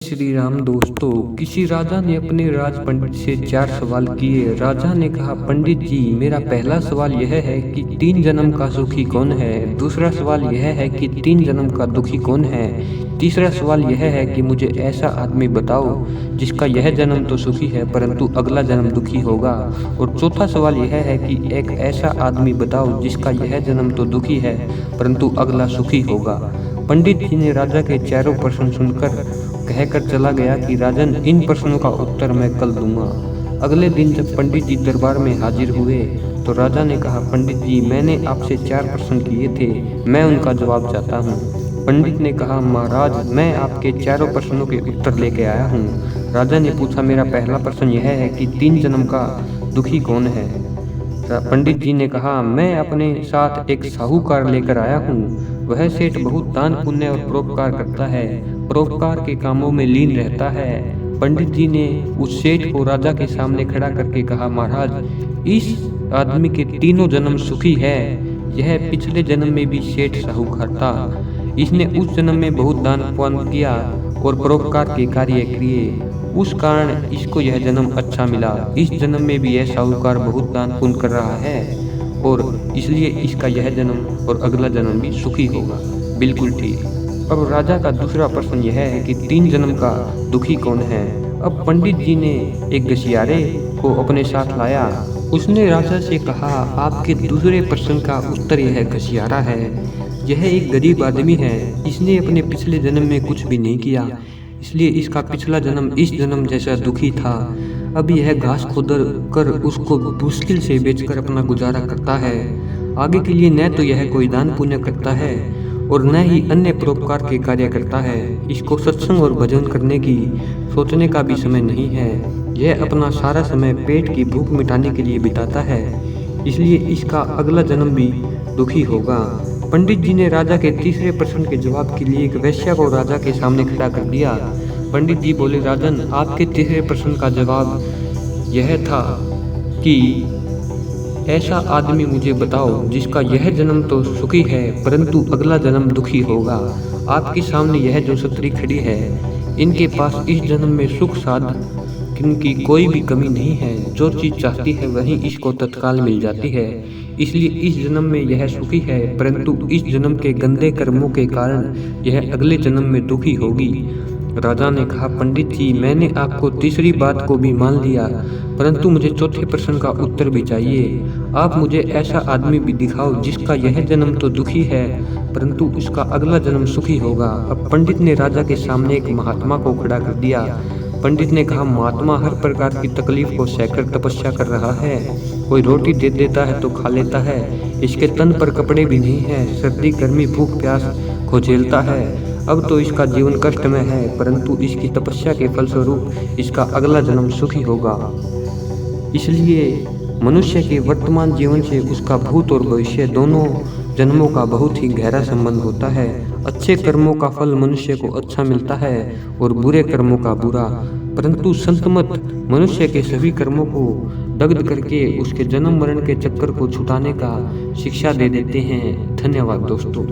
श्री राम दोस्तों। किसी राजा ने अपने राज पंडित से 4 सवाल किए। राजा ने कहा, पंडित जी, मेरा पहला सवाल यह है कि 3 जन्म का सुखी कौन है। दूसरा सवाल यह है कि 3 जन्म का दुखी कौन है। तीसरा सवाल यह है कि मुझे ऐसा आदमी बताओ जिसका यह जन्म तो सुखी है परंतु अगला जन्म दुखी होगा। और चौथा सवाल यह है कि एक ऐसा आदमी बताओ जिसका यह जन्म तो दुखी है परंतु अगला सुखी होगा। पंडित जी ने राजा के चारों प्रश्न सुनकर कहकर चला गया कि राजन, इन प्रश्नों का उत्तर मैं कल दूंगा। अगले दिन जब पंडित जी दरबार में हाजिर हुए तो राजा ने कहा, पंडित जी, मैंने आपसे 4 प्रश्न किए थे, मैं उनका जवाब चाहता हूँ। पंडित ने कहा, महाराज, मैं आपके चारों प्रश्नों के उत्तर लेके आया हूँ। राजा ने पूछा, मेरा पहला प्रश्न यह है कि 3 जन्म का दुखी कौन है। पंडित जी ने कहा, मैं अपने साथ एक साहूकार लेकर आया हूँ। वह सेठ बहुत दान पुण्य और परोपकार करता है, परोपकार के कामों में लीन रहता है। पंडित जी ने उस सेठ को राजा के सामने खड़ा करके कहा, महाराज, इस आदमी के तीनों जन्म सुखी है। यह पिछले जन्म में भी सेठ साहूकार था। इसने उस जन्म में बहुत दान पुण्य किया और परोपकार के कार्य किए, उस कारण इसको यह जन्म अच्छा मिला। इस जन्म में भी यह साहूकार बहुत दान पुण्य कर रहा है और इसलिए इसका यह जन्म और अगला जन्म भी सुखी होगा। बिल्कुल ठीक। अब राजा का दूसरा प्रश्न यह है कि 3 जन्म का दुखी कौन है। अब पंडित जी ने एक गशियारे को अपने साथ लाया। उसने राजा से कहा, आपके दूसरे प्रश्न का उत्तर यह गशियारा है। यह एक गरीब आदमी है। इसने अपने पिछले जन्म में कुछ भी नहीं किया, इसलिए इसका पिछला जन्म इस जन्म जैसा दुखी था। अब यह घास खोदर कर उसको मुश्किल से बेचकर अपना गुजारा करता है। आगे के लिए न तो यह कोई दान पुण्य करता है और न ही अन्य परोपकार के कार्य करता है। इसको सत्संग और भजन करने की सोचने का भी समय नहीं है। यह अपना सारा समय पेट की भूख मिटाने के लिए बिताता है, इसलिए इसका अगला जन्म भी दुखी होगा। पंडित जी ने राजा के तीसरे प्रश्न के जवाब के लिए एक वेश्या को राजा के सामने खड़ा कर दिया। पंडित जी बोले, राजन, आपके तीसरे प्रश्न का जवाब यह था कि ऐसा आदमी मुझे बताओ जिसका यह जन्म तो सुखी है परंतु अगला जन्म दुखी होगा। आपके सामने यह जो स्त्री खड़ी है, इनके पास इस जन्म में सुख साध इनकी कोई भी कमी नहीं है। जो चीज़ चाहती है वही इसको तत्काल मिल जाती है, इसलिए इस जन्म में यह सुखी है परंतु इस जन्म के गंदे कर्मों के कारण यह अगले जन्म में दुखी होगी। राजा ने कहा, पंडित जी, मैंने आपको तीसरी बात को भी मान लिया परंतु मुझे चौथे प्रश्न का उत्तर भी चाहिए। आप मुझे ऐसा आदमी भी दिखाओ जिसका यह जन्म तो दुखी है परंतु उसका अगला जन्म सुखी होगा। अब पंडित ने राजा के सामने एक महात्मा को खड़ा कर दिया। पंडित ने कहा, महात्मा हर प्रकार की तकलीफ को सहकर तपस्या कर रहा है। कोई रोटी दे देता है तो खा लेता है। इसके तन पर कपड़े भी नहीं है। सर्दी गर्मी भूख प्यास को झेलता है। अब तो इसका जीवन कष्ट में है परंतु इसकी तपस्या के फलस्वरूप इसका अगला जन्म सुखी होगा। इसलिए मनुष्य के वर्तमान जीवन से उसका भूत और भविष्य दोनों जन्मों का बहुत ही गहरा संबंध होता है। अच्छे कर्मों का फल मनुष्य को अच्छा मिलता है और बुरे कर्मों का बुरा, परंतु संत मत मनुष्य के सभी कर्मों को दग्ध करके उसके जन्म मरण के चक्कर को छुटाने का शिक्षा दे देते हैं। धन्यवाद दोस्तों।